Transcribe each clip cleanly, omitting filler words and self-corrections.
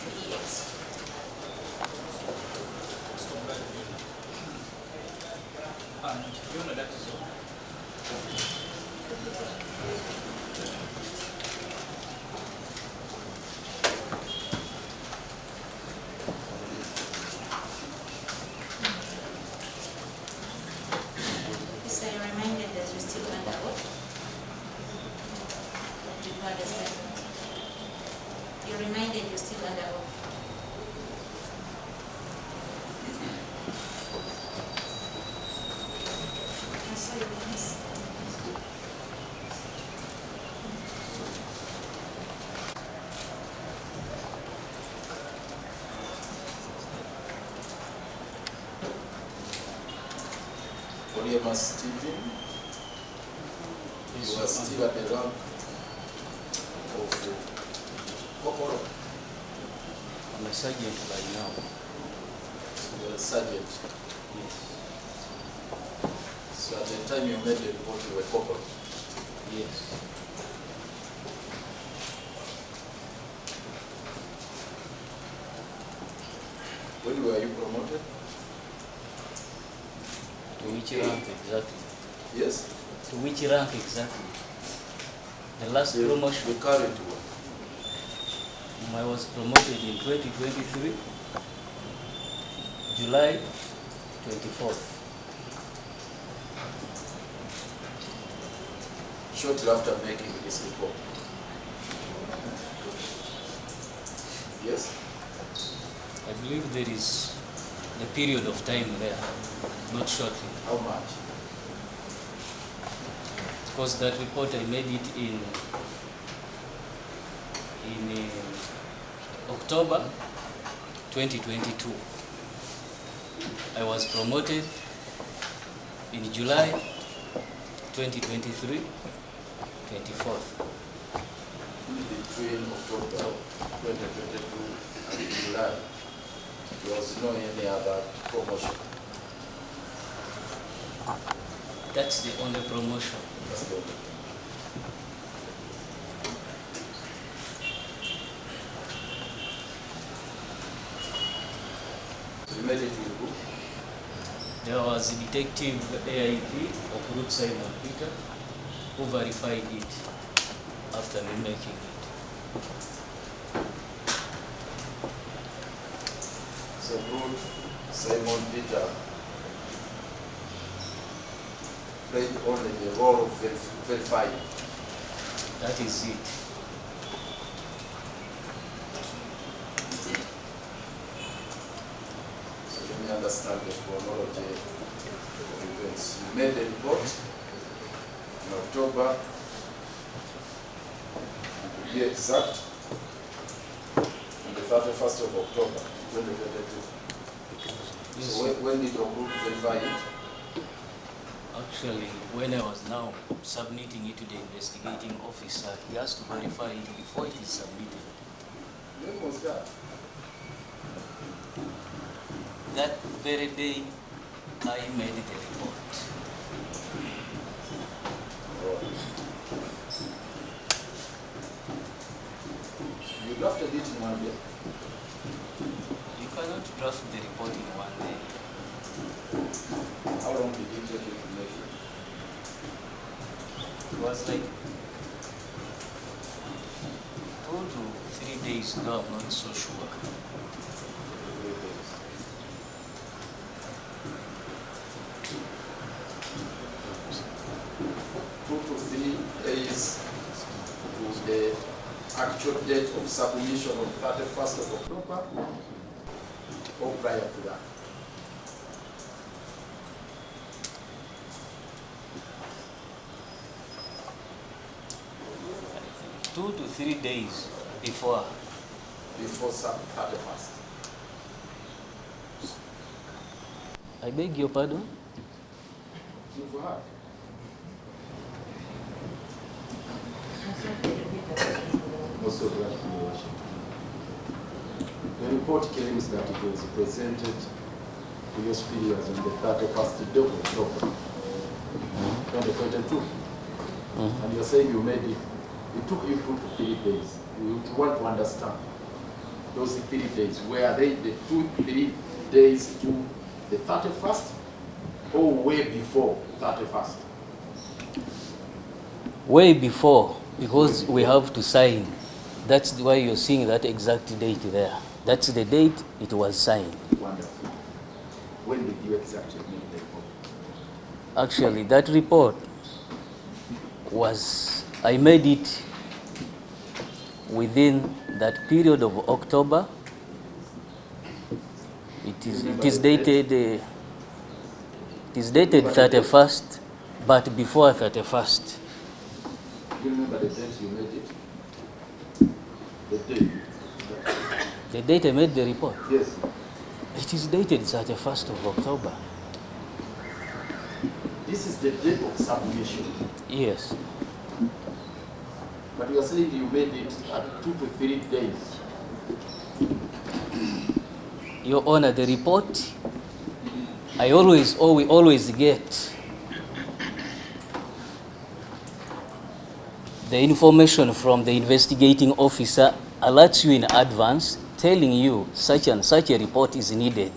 EX. So you're reminded that you're still under oath. You've heard a statement. You're reminded you're still under oath. I saw your witness. Stephen, you are still at the rank of corporal. I'm a sergeant by now. You are a sergeant. Yes. So at the time you made the report, you were corporal. Yes. When were you promoted? To which rank exactly? Yes? To which rank exactly? The last promotion. The current one. I was promoted in 2023, July 24th. Shortly after making this report. Yes? I believe there is a period of time there, not shortly. How much? Because that report I made it in October 2022. I was promoted in July 2023, 24th. Between October 2022 and July, there was no any other promotion. That's the only promotion. That's the only. You made it with who? There was Detective AIP of Root Simon Peter who verified it after me making it. So good Simon Peter played only the role of verifying. That is it. So let me understand the chronology of events. You made a report in October, and to be exact, on the 31st of October, 2022. Yes. So when did your group verify it? Actually, when I was now submitting it to the investigating officer, he has to verify it before it is submitted. When was that? That very day, I made the report. You drafted it in one day. You cannot draft the report in one day. How long did it take you to make it? It was like 2 to 3 days, though I'm not so sure. 2 to 3 days was the actual date of submission on 31st of October or prior to that. Two to 3 days before. Before 31st. I beg your pardon? You've heard. Also glad to your worship. The report claims that it was presented to your superiors on the 31st day of October 2022. And you're saying you made it, it took you 2 to 3 days. You want to understand those 3 days, were they the 3 days to the 31st or way before 31st? Way before, because we have to sign. That's why you're seeing that exact date there. That's the date it was signed. Wonderful. When did you exactly make the report? Actually, that report was, I made it within that period of October. It is dated 31st, but before 31st. Do you remember the date you made it? The date. The date I made the report. Yes. It is dated 31st of October. This is the date of submission. Yes. But you are saying you made it at 2 to 3 days. Your Honor, the report, we always get the information from the investigating officer, alerts you in advance, telling you such and such a report is needed,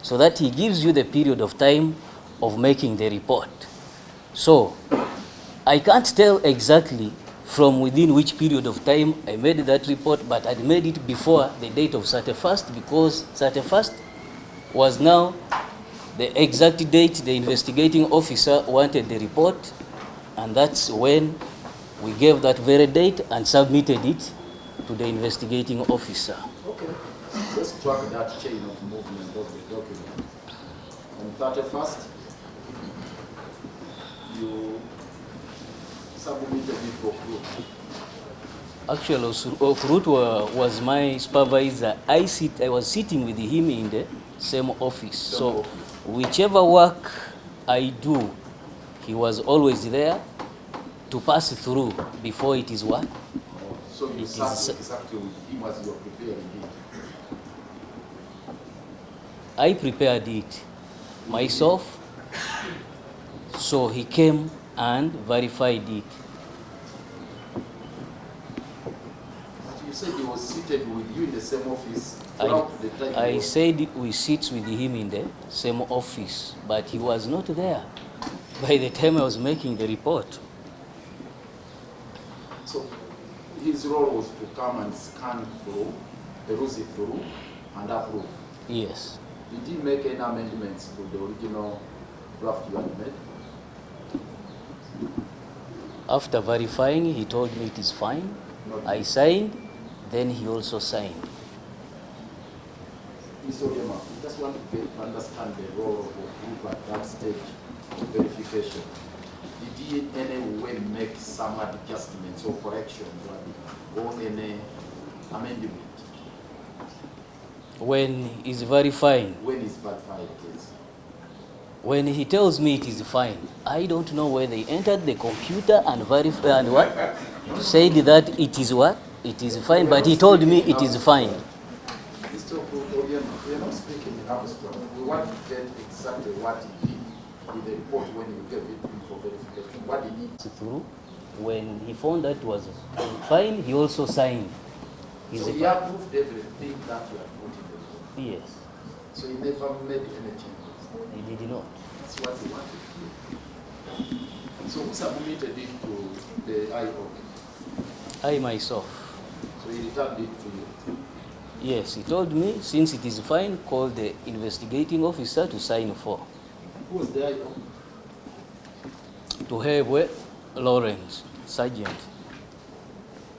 so that he gives you the period of time of making the report. So I can't tell exactly from within which period of time I made that report, but I made it before the date of 31st, because 31st was now the exact date the investigating officer wanted the report, and that's when we gave that very date and submitted it to the investigating officer. Okay. Let's track that chain of movement of the document. On 31st, you submitted it for proof. Actually, Ofurut was my supervisor. I was sitting with him in the same office. So whichever work I do, he was always there to pass through before it is what? So you sat exactly with him as you were preparing it. I prepared it myself, so he came and verified it. But you said he was seated with you in the same office throughout the time. I said we sit with him in the same office, but he was not there by the time I was making the report. So his role was to come and scan through, peruse through, and approve. Yes. Did he make any amendments to the original draft you had made? After verifying, he told me it is fine. I signed, then he also signed. Mr. Oyema, we just want to understand the role of a group at that stage of verification. Did he in any way make some adjustments or corrections or any amendment? When he's verifying, When is verified, please? when he tells me it is fine, I don't know whether he entered the computer and verified and what? Said that it is what? It is fine, but he told me it is fine. Mr. Oyema, we are not speaking in abstract. We want to get exactly what he did in the report when you gave it for verification. What did he do? Through, when he found that it was fine, he also signed. So he approved everything that you had put in the report. Yes, So he never made any changes. he did not. That's what he wanted to do. So who submitted it to the IO? I myself. So he returned it to you. Yes, he told me, since it is fine, call the investigating officer to sign for. Who was the IO? To have Lawrence, Sergeant.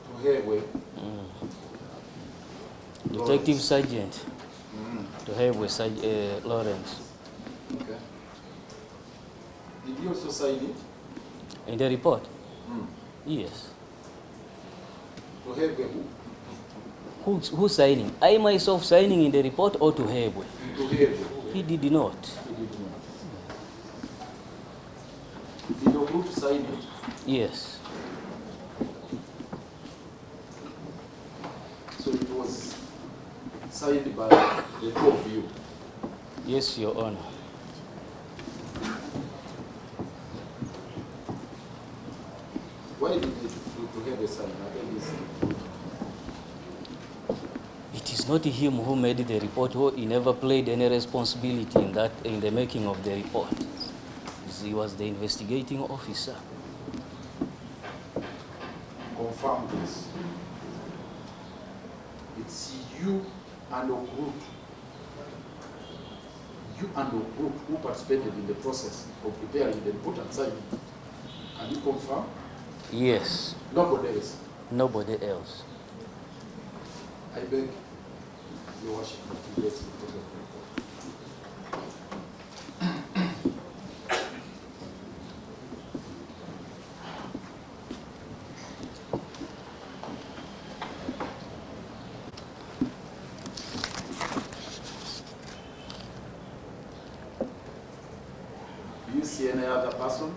To Hewe. Detective Sergeant. Mm. To have Lawrence. Okay. Did you also sign it? In the report? Mm. Yes. To Hewe who? Who signing? I myself signing in the report or to have? To Hewe. He did not. He did not. Did your group sign it? Yes. So it was signed by the two of you. Yes, Your Honor. Why did you to have a sign? I don't listen. It is not him who made the report. He never played any responsibility in the making of the report. He was the investigating officer. Confirm this. It's you and your group. You and your group who participated in the process of preparing the report and signing. Can you confirm? Yes. Nobody else. Nobody else. I beg your worship to get the report. Do you see any other person?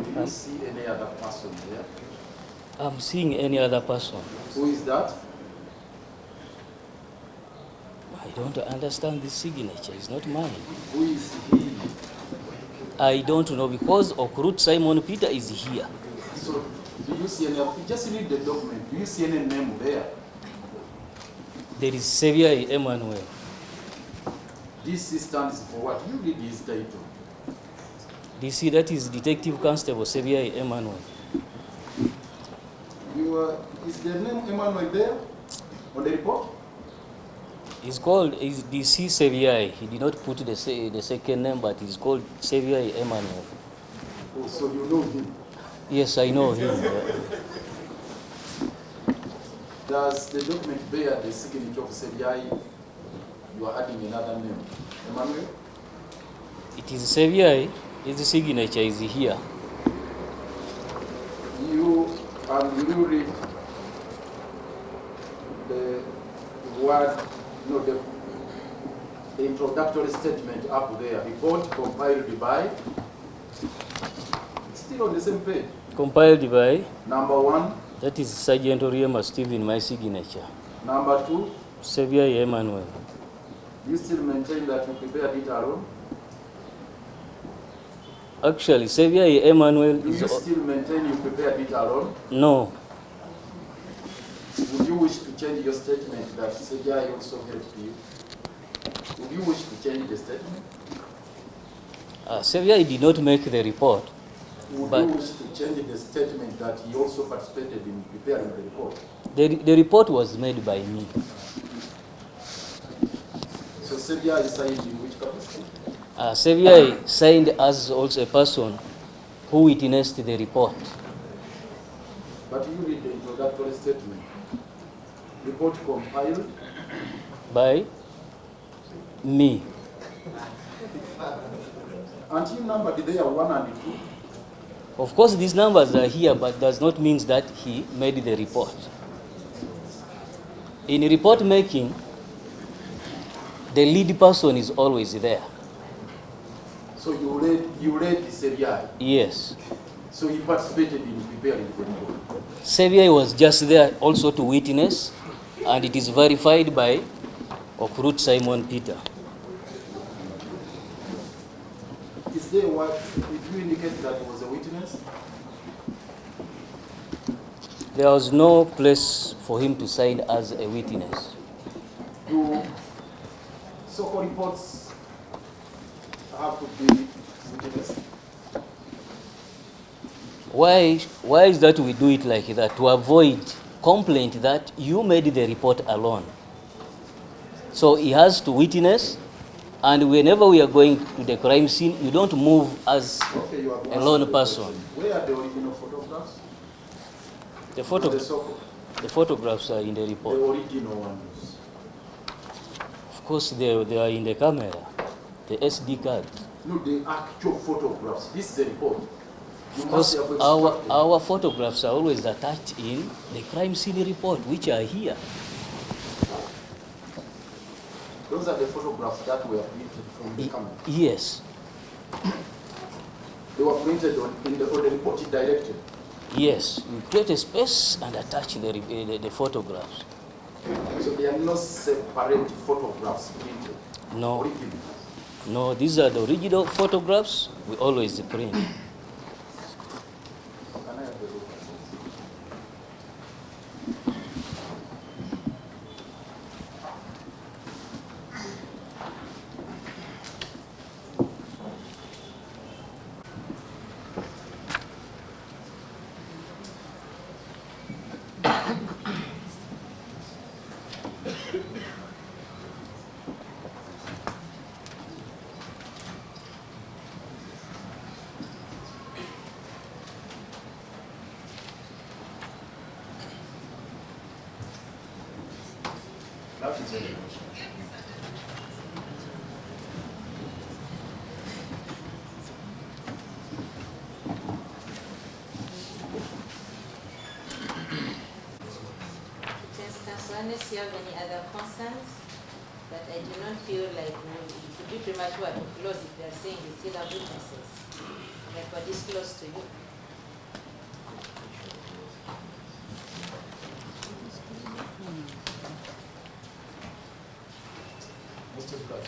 Do you see any other person there? I'm seeing any other person. Who is that? I don't understand this signature. It's not mine. Who is he? I don't know because Okrut Simon Peter is here. So, do you see any? Just read the document. Do you see any name there? There is Xavier Emmanuel. This stands for what? You read his title. DC, that is Detective Constable Xavier Emmanuel. Is the name Emmanuel there on the report? He's called is DC Xavier. He did not put the second name, but he's called Xavier Emmanuel. Oh, so you know him. Yes, I know him. Does the document bear the signature of Xavier? You are adding another name. Emmanuel? It is Xavier. His signature is here. You read the word, no, the introductory statement up there. Report compiled by, still on the same page. Compiled by, Number 1. that is Sergeant Oriema Stephen, my signature. Number 2. Xavier Emmanuel. You still maintain that you prepared it alone? Actually, Xavier Emmanuel Do is... you still maintain you prepared it alone? No. Would you wish to change your statement that Xavier also helped you? Would you wish to change the statement? Xavier did not make the report. Would But you wish to change the statement that he also participated in preparing the report? the report was made by me. So Xavier is signed in which capacity? Xavier signed as also a person who witnessed the report. But you read the introductory statement. Report compiled By me. and you numbered there 1 and 2. Of course, these numbers are here, but does not mean that he made the report. In report making, the lead person is always there. So you read the Xavier. Yes. So he participated in preparing the report. Xavier was just there also to witness, and it is verified by Okrut Simon Peter. Is there what, did you indicate that he was a witness? There was no place for him to sign as a witness. Do so-called reports have to be witnessed? Why is that we do it like that? To avoid complaint that you made the report alone. So he has to witness, and whenever we are going to the crime scene, you don't move as Okay, you have a answered lone the person. question. Where are the original photographs? The photographs are in the The report. original ones. Of course, they are in the camera, the SD card. No, the actual photographs. This is the report. You Of must course, have our extracted. photographs are always attached in the crime scene report, which are here. Those are the photographs that were printed from the camera. Yes, They were printed on the report directed. yes. We create a space and attach the photographs. So there are no separate photographs printed. No. Original. No, these are the original photographs we always print. Can I have the look at this? That is it. Unless you have any other concerns, but I do not feel like it would be premature to close if they are saying you still have witnesses. Like we're this close to you. Mr. Black.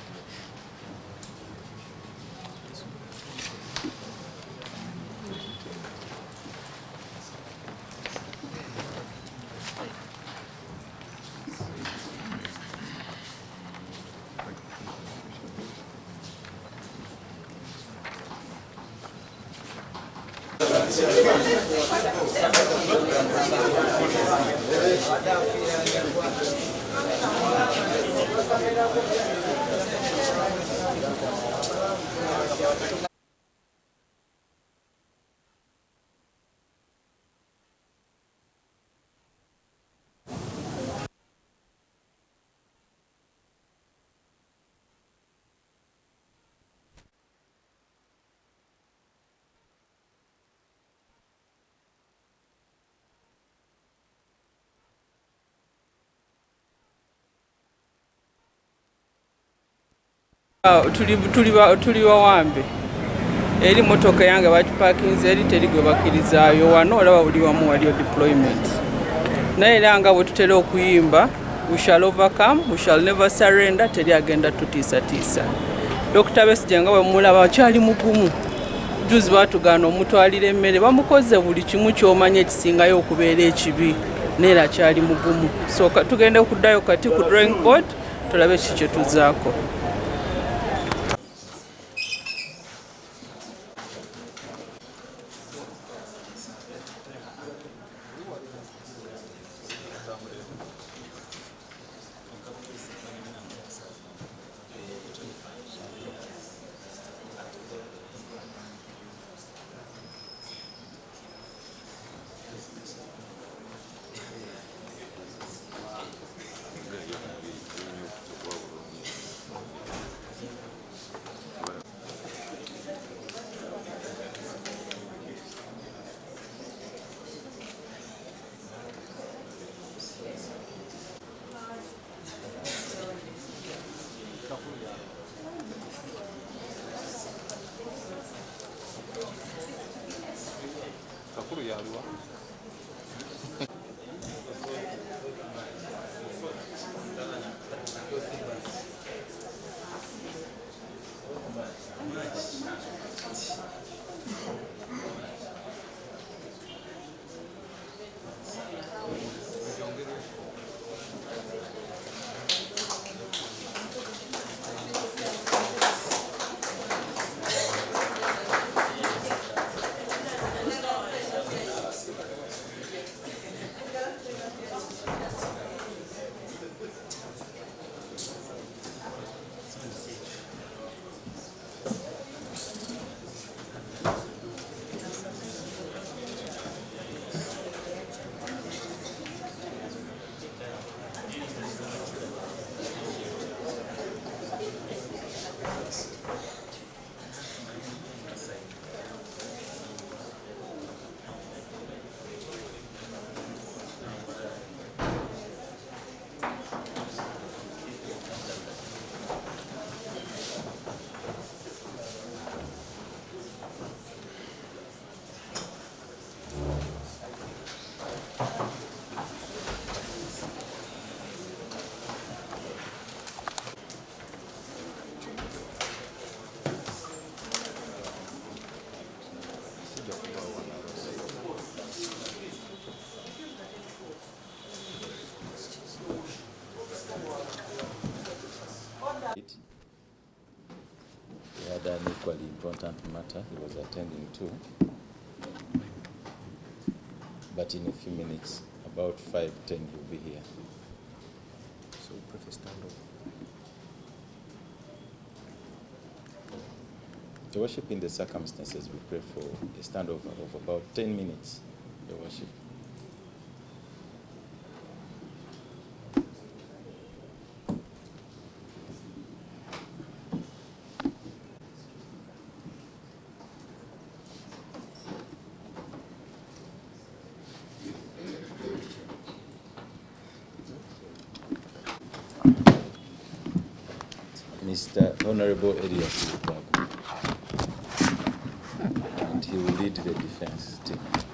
Tuli bawambe eri motoka yange bakipakinze eri teri gwe bakirizaayo wano olaba buli wamu waliyo deployment naye era nga bwe tutera okuyimba we shall overcome, we shall never surrender, teri agenda tutiisatiisa. Dr. Besigye nga bwe mulaba akyali mugumu. Juzi baatugaana omutwalira emmere bamukoze buli kimu ky'omanya ekisingayo okubeera ekibi naye era akyali mugumu. So tugende kuddayo kati ku drawing board tulabe ki kye tuzaako. He had an equally important matter he was attending to. But in a few minutes, about 5:10, he'll be here. So we prefer stand-up. Your worship, in the circumstances, we pray for a standover of about 10 minutes, Your worship. Mr. Honorable Elias Lukwago, and he will lead the defense team.